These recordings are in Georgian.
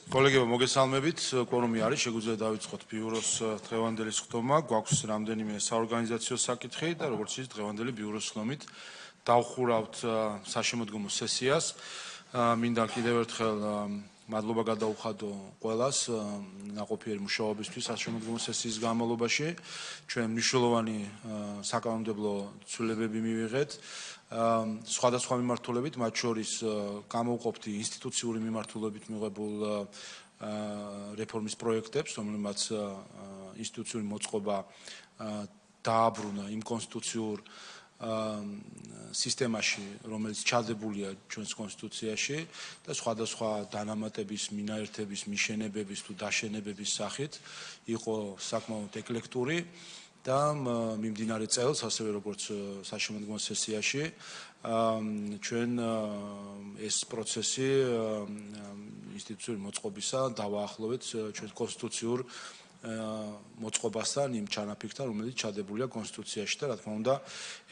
Kolegivo, მოგესალმებით, კვორუმი არის, შეგვიძლია დავიწყოთ ბიუროს დღევანდელი სხდომა, გვაქვს რამდენიმე საორგანიზაციო საკითხი და როგორც ის დღევანდელი ბიუროს ხდომით დავხურავთ საშემოდგომო სესიას. მინდა კიდევ ერთხელ მადლობა გადაუხადო ყველას ნაყოფიერი მუშაობისთვის საშემოდგომო სესიის განმავლობაში. ჩვენ მნიშვნელოვანი საკანონმდებლო ცვლილებები მივიღეთ. სხვადასხვა მიმართულებით, მათ შორის გამოვყოფთ ინსტიტუციური მიმართულებით მიღებულ რეფორმის პროექტებს, რომელმაც ინსტიტუციური მოწყობა დააბრუნა იმ კონსტიტუციურ სისტემაში, რომელიც ჩადებულია ჩვენს კონსტიტუციაში და სხვადასხვა დანამატების, მინაერთების, მიშენებების თუ დაშენებების სახით იყო საკმაოდ ეკლექტური და მიმდინარე წელს, ასევე როგორც საშემოდგომო სესიაში, ჩვენ ეს პროცესი ინსტიტუციური მოწყობისა დავაახლოვეთ ჩვენს კონსტიტუციურ მოწყობასთან, იმ ჩანაფიქრთან, რომელიც ჩადებულია კონსტიტუციაში და რა თქმა უნდა,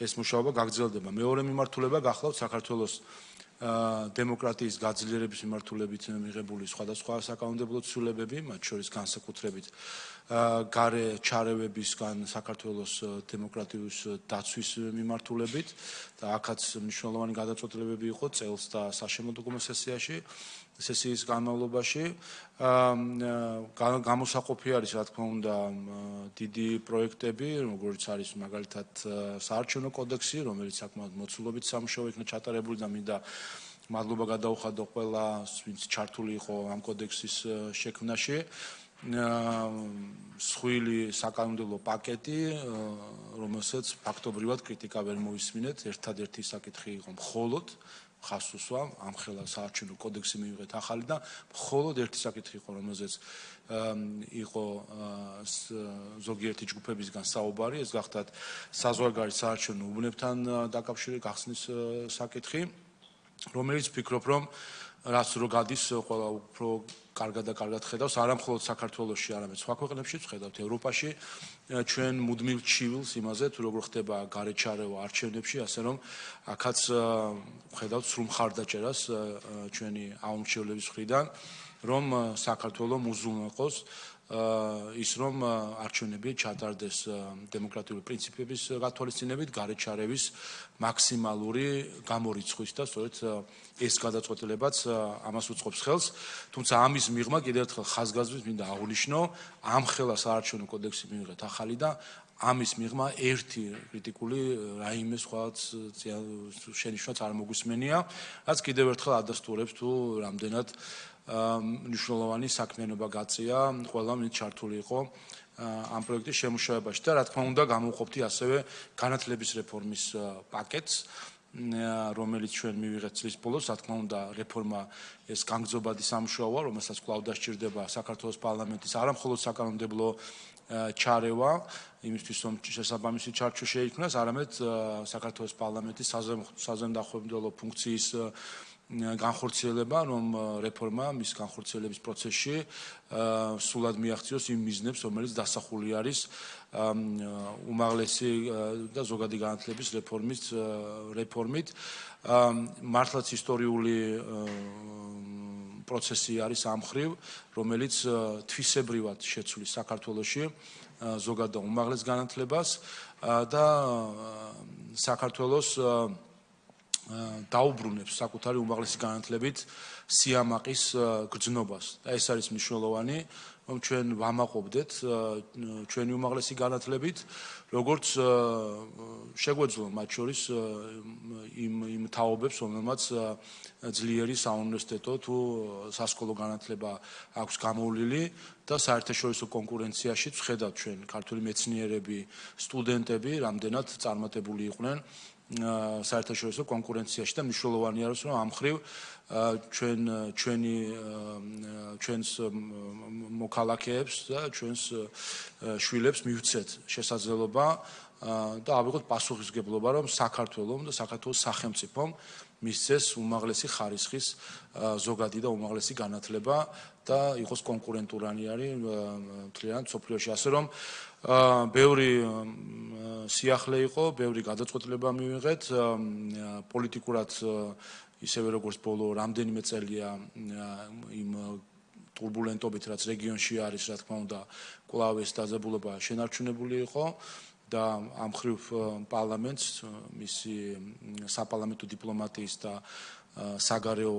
ეს მუშაობა გაგრძელდება. მეორე მიმართულება გახლავთ საქართველოს დემოკრატიის გაძლიერების მიმართულებით მიღებული სხვადასხვა საკანონმდებლო ცვლილებები, მათ შორის განსაკუთრებით გარე ჩარევებისგან საქართველოს დემოკრატიის დაცვის მიმართულებით და აქაც მნიშვნელოვანი გადაწყვეტილებები იყო წელს და საშემოდგომო სესიის განმავლობაში. გამოსაყოფი არის, რა თქმა უნდა, დიდი პროექტები, როგორც არის მაგალითად საარჩევნო კოდექსი, რომელიც საკმაოდ მოცულობით სამუშაო იქნა ჩატარებული და მინდა მადლობა გადაუხადო ყველას, ვინც ჩართული იყო ამ კოდექსის შექმნაში. მსხვილი საკანონმდებლო პაკეტი, რომელსაც ფაქტობრივად კრიტიკა ვერ მოისმინეთ, ერთადერთი საკითხი იყო მხოლოდ ხასუსვა, ამხელა საარჩევნო კოდექსი მივიღეთ ახალი და მხოლოდ ერთი საკითხი იყო, რომელზეც იყო ზოგიერთი ჯგუფებისგან საუბარი, ეს გახდათ საზღვარგარეთ საარჩევნო უბნებთან დაკავშირებული გახსნის საკითხი, რომელიც ვფიქრობ, რომ რაც რო გადის, ყველა უფრო კარგად ხედავს, არა მხოლოდ საქართველოში, არამედ სხვა ქვეყნებშიც, ხედავთ ევროპაში, ჩვენ მუდმივ ჩივილს იმაზე, თუ როგორ ხდება გარეჩარევა არჩევნებში, ასე რომ აქაც ხედავთ სრულ მხარდაჭერას ჩვენი აუმრჩევლების მხრიდან, რომ საქართველოს უზრუნველყოს ის რომ არჩევნები ჩატარდეს დემოკრატიული პრინციპების გათვალისწინებით, გარეჩარევის მაქსიმალური გამორიცხვის და სწორედ ეს გადაწყვეტილებაც ამას უწყობს ხელს. თუმცა ამის მიღმა კიდევ ერთხელ ხაზგასმით მინდა აღვნიშნო, ამხელა საარჩევნო კოდექსი მივიღეთ ახალი და ამის მიღმა ერთი კრიტიკული რაიმე სხვა შენიშვნაც არ მოგვისმენია, რაც კიდევ ერთხელ ადასტურებს თუ რამდენად მნიშვნელოვანი საქმიანობა გაწია ყველა ვინც ჩართული იყო ამ პროექტის შემუშავებაში და რა თქმა უნდა გამოვყოფთი ასევე განათლების რეფორმის პაკეტს, რომელიც ჩვენ მივიღეთ წლის ბოლოს, რა თქმა უნდა რეფორმა ეს განგრძობადი სამუშაოა, რომელსაც კვლავ დასჭირდება საქართველოს პარლამენტის არა მხოლოდ საკანონმდებლო ჩარევა, იმისთვის რომ შესაბამისი ჩარჩო შეიქმნას, არამედ საქართველოს პარლამენტის საზემდახველო ფუნქციის განხორციელება, რომ რეფორმა მის განხორციელების პროცესში სულად მიაღწიოს იმ მიზნებს, რომელიც დასახული არის უმაღლესი და ზოგადი განათლების რეფორმით. მართლაც ისტორიული პროცესი არის ამ მხრივ, რომელიც თვისებრივად შეცვლის საქართველოში ზოგად და უმაღლეს განათლებას და საქართველოს დაუბრუნებს საკუთარი უმაღლესი განათლებით სიამაყის გრძნობას და ეს არის მნიშვნელოვანი, რომ ჩვენ ვამაყობდეთ ჩვენი უმაღლესი განათლებით, როგორც შეგვეძლო მათ შორის იმ თაობებს, რომელმაც ძლიერი საუნივერსიტეტო თუ სასკოლო განათლება აქვს გამოვლილი და საერთაშორისო კონკურენციაში ვხედავთ ჩვენ ქართული მეცნიერები, სტუდენტები რამდენად წარმატებული იყვნენ საერთაშორისო კონკურენციაში და მნიშვნელოვანია რომ ამ მხრივ ჩვენს მოქალაქეებს და ჩვენს შვილებს მივცეთ შესაძლებლობა და ავიღოთ პასუხისმგებლობა, რომ საქართველოს და საქართველოს სახელმწიფომ მისცეს უმაღლესი ხარისხის ზოგადი და უმაღლესი განათლება და იყოს კონკურენტურანიარი მთლიანად მსოფლიოში, ასე რომ ბევრი სიახლე იყო, ბევრი გადაწყვეტილება მივიღეთ, პოლიტიკურად ისევე როგორც ბოლო რამდენიმე წელია იმ ტურბულენტობით, რაც რეგიონში არის, რა თქმა უნდა, კვლავ ეს დაძაბულობა შენარჩუნებული იყო და ამ მხრივ პარლამენტს მისი საპარლამენტო დიპლომატიის და საგარეო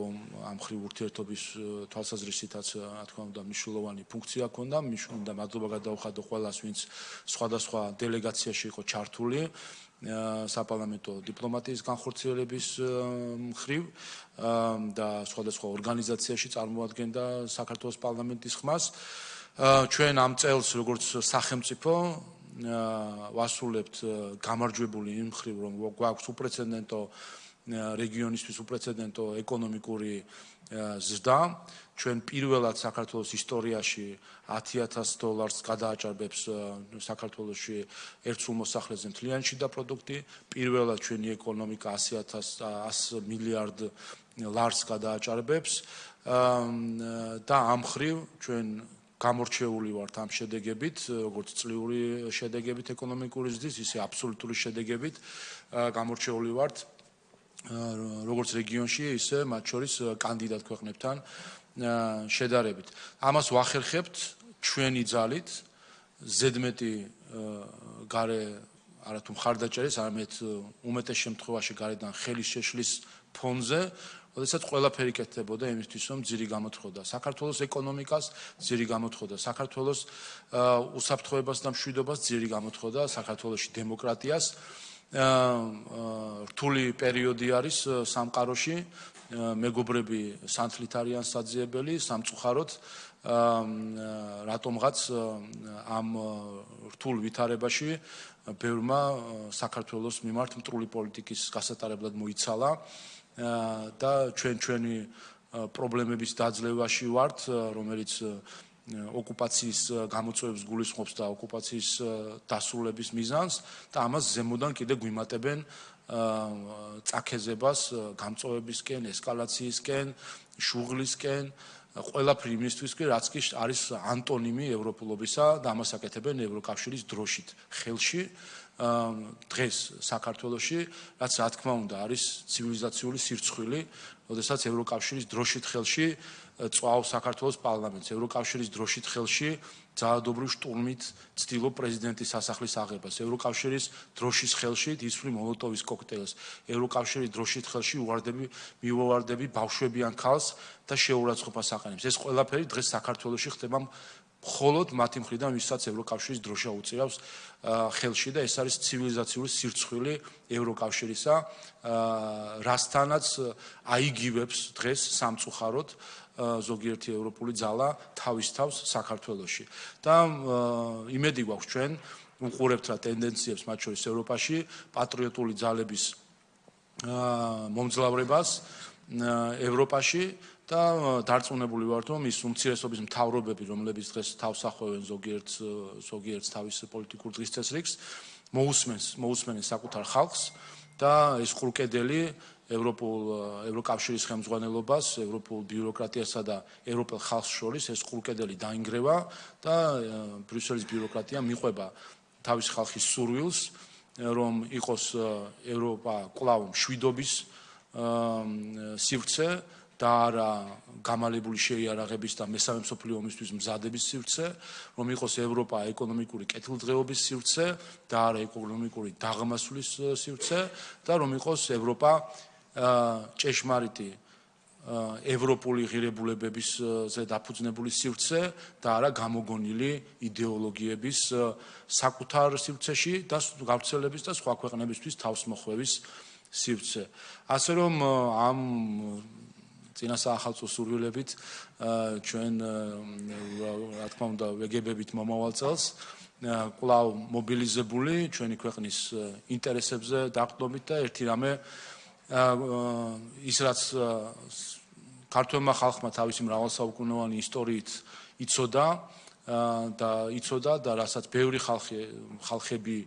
ამ მხრივ ურთიერთობის თვალსაზრისითაც, რა თქმა უნდა, მნიშვნელოვანი ფუნქცია ჰქონდა. მინდა მადლობა გადაუხადო ყველას, ვინც სხვადასხვა დელეგაციაში იყო ჩართული საპარლამენტო დიპლომატიის განხორციელების მხრივ და სხვადასხვა ორგანიზაციაში წარმოადგენდა საქართველოს პარლამენტის ხმას. ჩვენ ამ წელს, როგორც სახელმწიფო, ვასრულებთ გამარჯვებული იმ მხრივ, რომ გვაქვს უპრეცედენტო რეგიონისთვის უპრეცედენტო ეკონომიკური ზრდა. ჩვენ პირველად საქართველოს ისტორიაში $10,000 გადააჭარბებს საქართველოში ერთსულ მოსახლეზე მთლიანი შიდა პროდუქტი. პირველად ჩვენი ეკონომიკა $100 მილიარდ გადააჭარბებს და ამ მხრივ ჩვენ გამორჩეული ვართ ამ შედეგებით, როგორც წლიური შედეგებით ეკონომიკური ზრდის, ისე აბსოლუტური შედეგებით გამორჩეული ვართ როგორც რეგიონში, ისე მათ შორის კანდიდატ ქვეყნებთან შედარებით. ამას ვახერხებთ ჩვენი ძალით, ზედმეტი გარე არათუ მხარდაჭერის, არამედ უმეტეს შემთხვევაში გარედან ხელის შეშლის ფონზე, როდესაც ყველაფერი კეთდებოდა იმისთვის, რომ ძირი გამოთხოვდა საქართველოს ეკონომიკას, ძირი გამოთხოვდა საქართველოს უსაფრთხოებას და მშვიდობას, ძირი გამოთხოვდა საქართველოში დემოკრატიას. რთული პერიოდი არის სამყაროში, მეგობრები სანთლით არიან საძიებელი, სამწუხაროდ რატომღაც ამ რთულ ვითარებაში ბევრმა საქართველოს მიმართ მტრული პოლიტიკის გასატარებლად მოიცალა და ჩვენი პრობლემების დაძლევაში ვართ, რომელიც ოკუპაციის გამოწვევებს გულისხმობს და ოკუპაციის დასრულების მიზანს და ამას ზემოდან კიდე გვიმატებენ წაქეზებას, გამწვევებისკენ, ესკალაციისკენ, შუღლისკენ, ყველაფერი იმისთვის კი, რაც კი არის ანტონიმი ევროპულობისა და ამას აკეთებენ ევროკავშირის დროშით ხელში. დღეს საქართველოში, რაც რა თქმა უნდა არის ცივილიზაციული სირცხვილი, როდესაც ევროკავშირის დროშით ხელში წვავს საქართველოს პარლამენტს, ევროკავშირის დროშით ხელში ძალადობრივ შტურმით ცდილობს პრეზიდენტის სასახლის აღებას, ევროკავშირის დროშის ხელში ისვრი მოლოტოვის კოქტეილს, ევროკავშირის დროშით ხელში მიუვარდები ბავშვებიან ქალს და შეურაცხყოფას აყენებს. ეს ყველაფერი დღეს საქართველოში ხდება მხოლოდ მათი მხრიდან, ვისაც ევროკავშირის დროშა უწირავს ხელში და ეს არის ცივილიზაციური სირცხვილი ევროკავშირისა, რასთანაც აიგივებს დღეს სამწუხაროდ ზოგიერთი ევროპული ძალა თავის თავს საქართველოში. და იმედი გვაქვს ჩვენ უყურებთ რა ტენდენციებს მათ შორის ევროპაში, პატრიოტული ძალების მომძლავრებას ევროპაში და დარწმუნებული ვართ, რომ ის უმცირესობის მთავრობები, რომლებიც დღეს თავს ახვევენ ზოგიერთს თავის პოლიტიკურ დღის წესრიგს, მოусმენენ საკუთარ ხალხს და ეს ყრუკედელი ევროკავშირის ხელმძღვანელობას, ევროპულ ბიუროკრატიასა და ევროპელ ხალხს შორის ეს ყრუკედელი დაინგრევა და ბრიუსელის ბიუროკრატია მიყვება თავის ხალხის სურვილს, რომ იყოს ევროპა კვლავ მშვიდობის სივრცე და არა გამალებული შეიარაღების და მესამე მსოფლიო ომისთვის მზადების სივრცე, რომ იყოს ევროპა ეკონომიკური კეთილდღეობის სივრცე და არა ეკონომიკური დაღმასვლის სივრცე და რომ იყოს ევროპა ჭეშმარიტი ევროპული ღირებულებებისზე დაფუძნებული სივრცე და არა გამოგონილი იდეოლოგიების საკუთარ სივრცეში და გავრცელების და სხვა ქვეყნებისთვის თავსმოხვევის სივრცე. ასე რომ ამ წინასაახალწლო სურვილებით ჩვენ რა თქმა უნდა ვეგებებით მომავალ წელს კვლავ მობილიზებული ჩვენი ქვეყნის ინტერესებზე დაყრდნობით და ერთი რამე ის რაც ქართველმა ხალხმა თავისი მრავალსაუკუნოვანი ისტორიით იცოდა და რასაც ბევრი ხალხები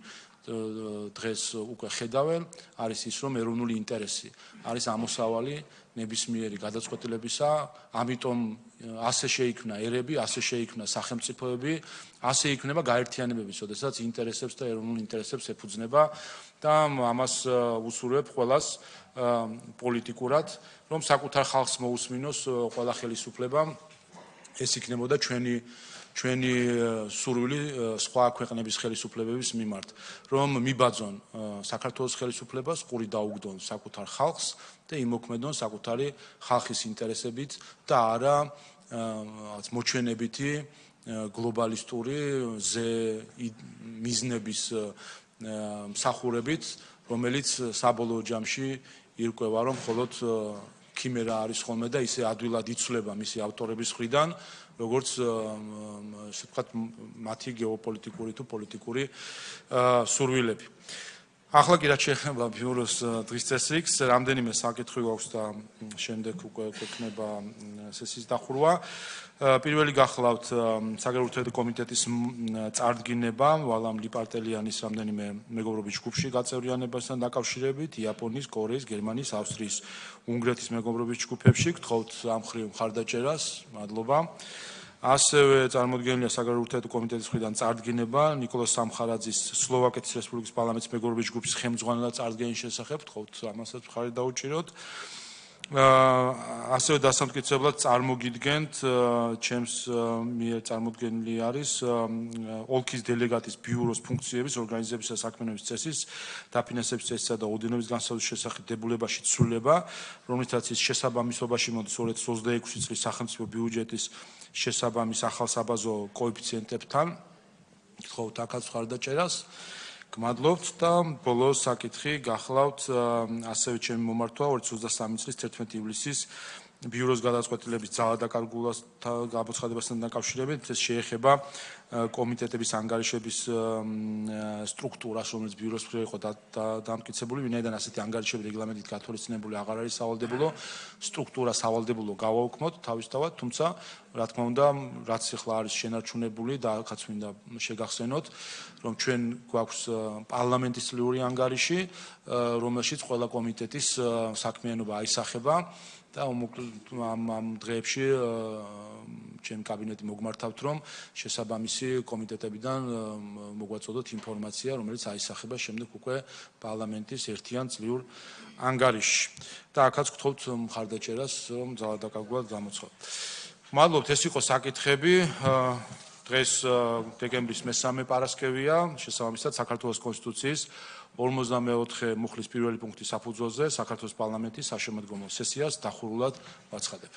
დღეს უკვე ხედავენ, არის ის, რომ ეროვნული ინტერესი არის ამოსავალი ნებისმიერი გადაწყვეტილებისა, ამიტომ ასე შეიქმნა ერები, ასე შეიქმნა სახელმწიფოები, ასე იქნება გაერთიანებები, როდესაც ინტერესებს და ეროვნულ ინტერესებს ეფუძნება და ამას უსურვებ ყველას პოლიტიკურად, რომ საკუთარ ხალხს მოусმინოს ყველა ხელისუფლება ეს იქნებოდა ჩვენი სურვილი სხვა ქვეყნების ხელისუფლებების მიმართ, რომ მიბაძონ საქართველოს ხელისუფლებას, ყური დაუგდონ საკუთარ ხალხს და იმოქმედონ საკუთარი ხალხის ინტერესებით და არა მოჩვენებითი გლობალისტური მიზნების მსახურებით, რომელიც საბოლოო ჯამში ირკვევა, რომ მხოლოდ ქიმერა არის ხოლმე და ისე ადვილად იცვლება მისი ავტორების მხრიდან, როგორც ესე ვთქვათ, მათი გეოპოლიტიკური თუ პოლიტიკური სურვილები. ახლა კი რაც შეეხება ბიუროს დღის წესრიგს, რამდენიმე საკითხი გვაქვს და შემდეგ უკვე გვექნება სესიის დახურვა. პირველი გახლავთ საგარეო ურთიერთობათა კომიტეტის წარდგინება ვალამ ლიპარტელიანის რამდენიმე მეგობრობის ჯგუფში გაწევრიანებასთან დაკავშირებით, იაპონიის, კორეის, გერმანიის, ავსტრიის, უნგრეთის მეგობრობის ჯგუფებში. გთხოვთ ამ მხრივ მხარდაჭერას. მადლობა. ასევე წარმოდგენილია საგარეო ურთიერთობათა კომიტეტის მხრიდან წარდგინება ნიკოლოზ სამხარაძის სლოვაკეთის რესპუბლიკის პარლამენტის მეგობრობის ჯგუფის ხელმძღვანელად წარდგენის შესახებ. გთხოვთ ამასაც მხარი დაუჭიროთ. ასევე დასამტკიცებლად წარმოგიდგენთ ჩემს მიერ წარმოდგენილი არის ოლქის დელეგატის ბიუროს ფუნქციების ორგანიზებისა და საქმიანობის წესის დაფინანსების წესისა და ოდენობის განსაზღვრის შესახებ დებულებაში ცვლილება, რომლითაც ის შესაბამისობაში მოდის 2026 წლის სახელმწიფო ბიუჯეტის შესაბამის ახალ საბაზო კოეფიციენტებთან. გთხოვთ აქაც მხარდაჭერას. გმადლობთ და ბოლოს საკითხი გახლავთ ასევე ჩემი მომართვა 2023 წლის 11 ივლისის ბიუროს გადაწყვეტილების ძალადაკარგულასთან გამოცხადებასთან დაკავშირებით. ეს შეეხება კომიტეტების ანგარიშების სტრუქტურას, რომელიც ბიუროს მიერ იყო დამტკიცებული, ვინაიდან ასეთი ანგარიშები რეგლამენტით გათვალისწინებული აღარ არის სავალდებულო, სტრუქტურა სავალდებულო გავაუქმოთ თავისთავად, თუმცა რა თქმა უნდა, რაც ახლა არის შენარჩუნებული და ახაც მინდა შეგახსენოთ, რომ ჩვენ გვაქვს პარლამენტის წლიური ანგარიში, რომელშიც ყველა კომიტეტის საქმიანობა აისახება. და ამ დღეებში ჩემ კაბინეტი მოგმართავთ, რომ შესაბამისი კომიტეტებიდან მოგვაწოდოთ ინფორმაცია, რომელიც აისახება შემდეგ უკვე პარლამენტის ერთიან წლიურ ანგარიშში. და აქაც გთხოვთ მხარდაჭერას, რომ ძალადაკარგულად გამოცხადოთ. მადლობთ, ეს იყო საკითხები. დღეს დეკემბრის მე-3 პარასკევია, შესაბამისად საქართველოს კონსტიტუციის 54 მუხლის პირველი პუნქტის საფუძველზე საქართველოს პარლამენტის საშემოდგომო სესიას დახურულად ვაცხადებ.